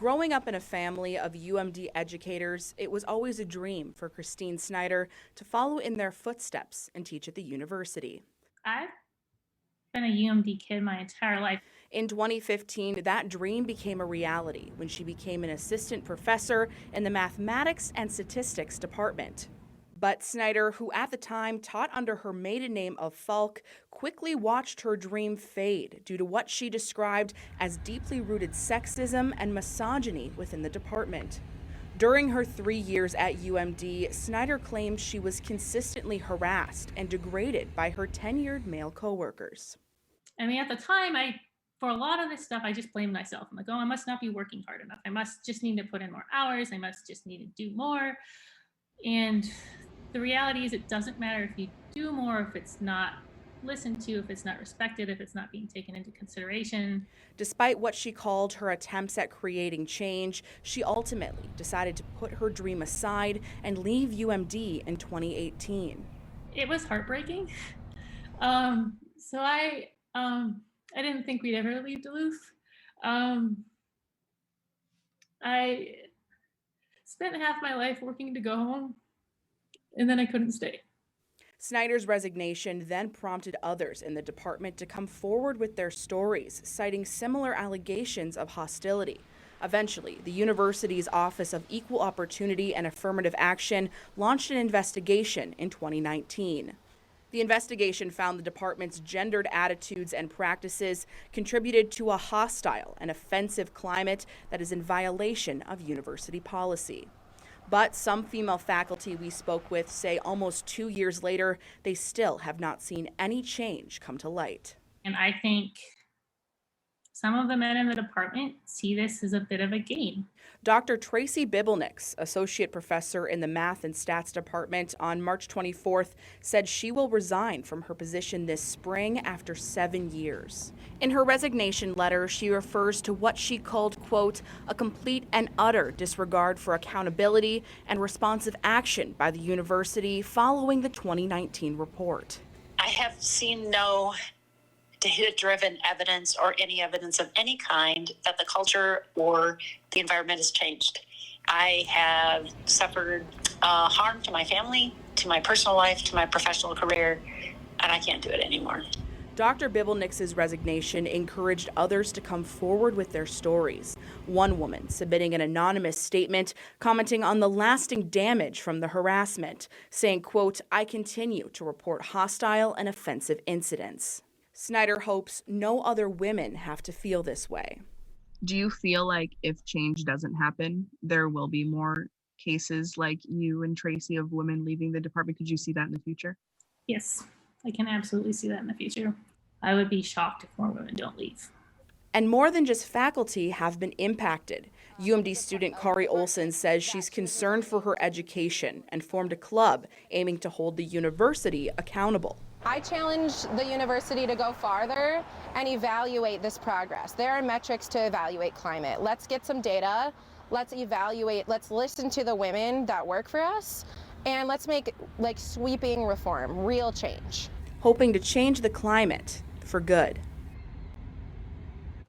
Growing up in a family of UMD educators, it was always a dream for Christine Snyder to follow in their footsteps and teach at the university. I've been a UMD kid my entire life. In 2015, that dream became a reality when she became an assistant professor in the mathematics and statistics department. But Snyder, who at the time taught under her maiden name of Falk, quickly watched her dream fade due to what she described as deeply rooted sexism and misogyny within the department. During her 3 years at UMD, Snyder claimed she was consistently harassed and degraded by her tenured male coworkers. I mean, at the time, for a lot of this stuff, I just blamed myself. I'm like, oh, I must not be working hard enough. I must just need to put in more hours. I must just need to do more. And the reality is it doesn't matter if you do more, if it's not listened to, if it's not respected, if it's not being taken into consideration. Despite what she called her attempts at creating change, she ultimately decided to put her dream aside and leave UMD in 2018. It was heartbreaking. So I didn't think we'd ever leave Duluth. I spent half my life working to go home, and then I couldn't stay. Snyder's resignation then prompted others in the department to come forward with their stories, citing similar allegations of hostility. Eventually, the university's Office of Equal Opportunity and Affirmative Action launched an investigation in 2019. The investigation found the department's gendered attitudes and practices contributed to a hostile and offensive climate that is in violation of university policy. But some female faculty we spoke with say almost 2 years later, they still have not seen any change come to light. And I think some of the men in the department see this as a bit of a game. Dr. Tracy Bibelnix, associate professor in the Math and Stats department, on March 24th said she will resign from her position this spring after 7 years. In her resignation letter, she refers to what she called, quote, a complete and utter disregard for accountability and responsive action by the university following the 2019 report. I have seen no data-driven evidence or any evidence of any kind that the culture or the environment has changed. I have suffered harm to my family, to my personal life, to my professional career, and I can't do it anymore. Dr. Bibelnix's resignation encouraged others to come forward with their stories. One woman submitting an anonymous statement commenting on the lasting damage from the harassment, saying, quote, I continue to report hostile and offensive incidents. Snyder hopes no other women have to feel this way. Do you feel like if change doesn't happen, there will be more cases like you and Tracy of women leaving the department? Could you see that in the future? Yes, I can absolutely see that in the future. I would be shocked if more women don't leave. And more than just faculty have been impacted. UMD student Kari Olson says she's concerned for her education and formed a club aiming to hold the university accountable. I challenge the university to go farther and evaluate this progress. There are metrics to evaluate climate. Let's get some data. Let's evaluate. Let's listen to the women that work for us. And let's make sweeping reform, real change. Hoping to change the climate for good.